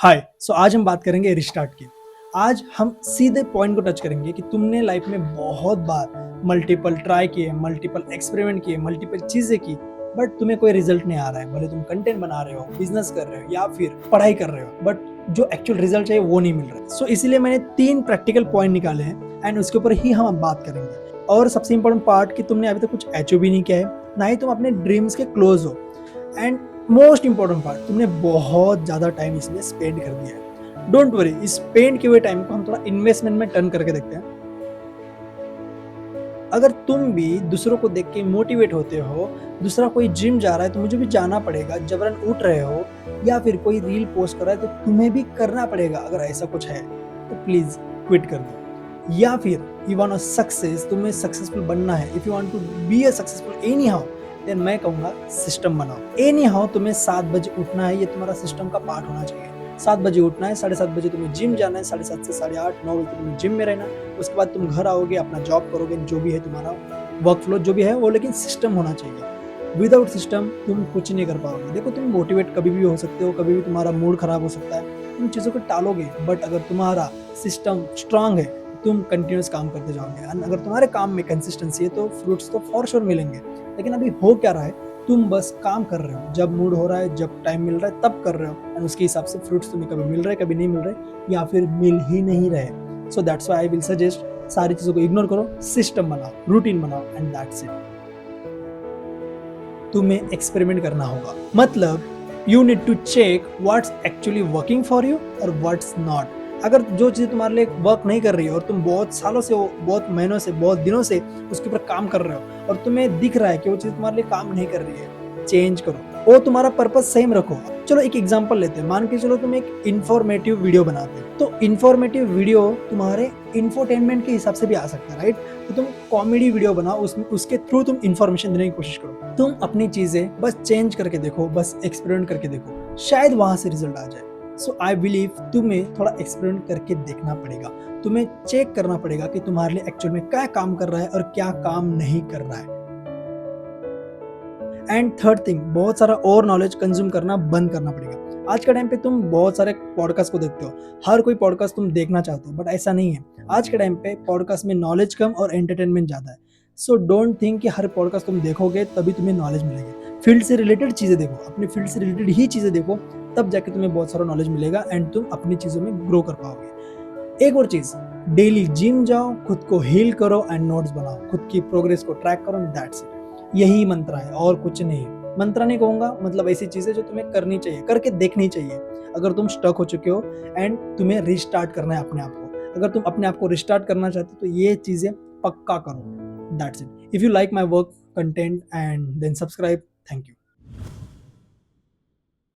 हाय आज हम बात करेंगे रिस्टार्ट की। आज हम सीधे पॉइंट को टच करेंगे कि तुमने लाइफ में बहुत बार मल्टीपल ट्राई किए, मल्टीपल एक्सपेरिमेंट किए, मल्टीपल चीजें की, बट तुम्हें कोई रिजल्ट नहीं आ रहा है। भले तुम कंटेंट बना रहे हो, बिजनेस कर रहे हो या फिर पढ़ाई कर रहे हो, बट जो एक्चुअल रिजल्ट चाहिए वो नहीं मिल रहा है। इसीलिए मैंने 3 प्रैक्टिकल पॉइंट निकाले हैं एंड उसके ऊपर ही हम बात करेंगे। और सबसे इंपॉर्टेंट पार्ट कि तुमने अभी तक कुछ अचीव भी नहीं किया है, ना ही तुम अपने ड्रीम्स के क्लोज हो, एंड मोस्ट इंपॉर्टेंट पार्ट, तुमने बहुत ज्यादा टाइम इसमें स्पेंड कर दिया है। डोंट वरी, इस स्पेंड किए हुए टाइम को हम थोड़ा इन्वेस्टमेंट में टर्न करके देखते हैं। अगर तुम भी दूसरों को देख के मोटिवेट होते हो, दूसरा कोई जिम जा रहा है तो मुझे भी जाना पड़ेगा, जबरन उठ रहे हो, या फिर कोई रील पोस्ट कर रहा है तो तुम्हें भी करना पड़ेगा, अगर ऐसा कुछ है तो प्लीज क्विट कर दो। या फिर यू वांट अ सक्सेस, तुम्हें सक्सेसफुल बनना है, if you want to be a successful anyhow, then मैं कहूंगा सिस्टम बनाओ। एनी हाउ तुम्हें 7 बजे उठना है, ये तुम्हारा सिस्टम का पार्ट होना चाहिए। 7 बजे उठना है, 7:30 बजे तुम्हें जिम जाना है, 7:30 से 8:30 9 बजे तुम्हें जिम में रहना है। उसके बाद तुम घर आओगे, अपना जॉब करोगे, जो भी है तुम्हारा वर्क फ्लो जो भी है वो, लेकिन सिस्टम होना चाहिए। विदाउट सिस्टम तुम कुछ नहीं कर पाओगे। देखो, तुम मोटिवेट कभी भी हो सकते हो, कभी भी तुम्हारा मूड खराब हो सकता है, तुम चीज़ों को टालोगे, बट अगर तुम्हारा सिस्टम स्ट्रांग है तुम कंटिन्यूस काम करते जाओगे। एंड अगर तुम्हारे काम में कंसिस्टेंसी है तो फ्रूट्स तो फॉर श्योर मिलेंगे। लेकिन अभी हो क्या रहा है, तुम बस काम कर रहे हो, जब मूड हो रहा है, जब टाइम मिल रहा है तब कर रहे हो, एंड उसके हिसाब से फ्रूट्स तुम्हें कभी मिल रहे, कभी नहीं मिल रहे, या फिर मिल ही नहीं रहे। So that's why I will suggest, सारी चीजों को इग्नोर करो, सिस्टम बनाओ, रूटीन बनाओ, एंड दैट्स इट। तुम्हें एक्सपेरिमेंट करना होगा, मतलब you need to check what's actually working for you और व्हाट्स नॉट। अगर जो चीज तुम्हारे लिए वर्क नहीं कर रही है और तुम बहुत सालों से, बहुत महीनों से, बहुत दिनों से उसके ऊपर काम कर रहे हो और तुम्हें दिख रहा है कि वो चीज तुम्हारे लिए काम नहीं कर रही है, चेंज करो। वो तुम्हारा पर्पस सेम रखो। चलो एक एग्जांपल लेते हैं, मान के चलो तुम एक इन्फॉर्मेटिव वीडियो बनाते हो, तो इन्फॉर्मेटिव वीडियो तुम्हारे इंफोटेनमेंट के हिसाब से भी आ सकता है, राइट? तो तुम कॉमेडी वीडियो बनाओ, उसमें उसके थ्रू तुम इन्फॉर्मेशन देने की कोशिश करो। तुम अपनी चीजें बस चेंज करके देखो, बस एक्सपेरिमेंट करके देखो, शायद वहां से रिजल्ट आ जाए। सो आई बिलीव तुम्हें थोड़ा एक्सपेरिमेंट करके देखना पड़ेगा, तुम्हें चेक करना पड़ेगा कि तुम्हारे लिए एक्चुअल में क्या काम कर रहा है और क्या काम नहीं कर रहा है। एंड थर्ड थिंग, बहुत सारा और नॉलेज कंज्यूम करना बंद करना पड़ेगा। आज के टाइम पे तुम बहुत सारे पॉडकास्ट को देखते हो, हर कोई पॉडकास्ट तुम देखना चाहते हो, बट ऐसा नहीं है। आज के टाइम पे पॉडकास्ट में नॉलेज कम और एंटरटेनमेंट ज्यादा है। सो डोंट थिंक कि हर पॉडकास्ट तुम देखोगे तभी तुम्हें नॉलेज मिलेगी। फील्ड से रिलेटेड चीजें देखो, अपनी फील्ड से रिलेटेड ही चीजें देखो, तब जाके तुम्हें बहुत सारा नॉलेज मिलेगा एंड तुम अपनी चीजों में ग्रो कर पाओगे। एक और चीज, डेली जिम जाओ, खुद को हील करो एंड नोट्स बनाओ, खुद की प्रोग्रेस को ट्रैक करो, दैट्स इट। यही मंत्र है और कुछ नहीं है। मंत्र नहीं कहूंगा, मतलब ऐसी चीजें जो तुम्हें करनी चाहिए, करके देखनी चाहिए। अगर तुम स्टक हो चुके हो एंड तुम्हें रिस्टार्ट करना है अपने आप को, अगर तुम अपने आप को रिस्टार्ट करना चाहते हो तो ये चीजें पक्का करो। That's it. If you like my work content and then subscribe. Thank you.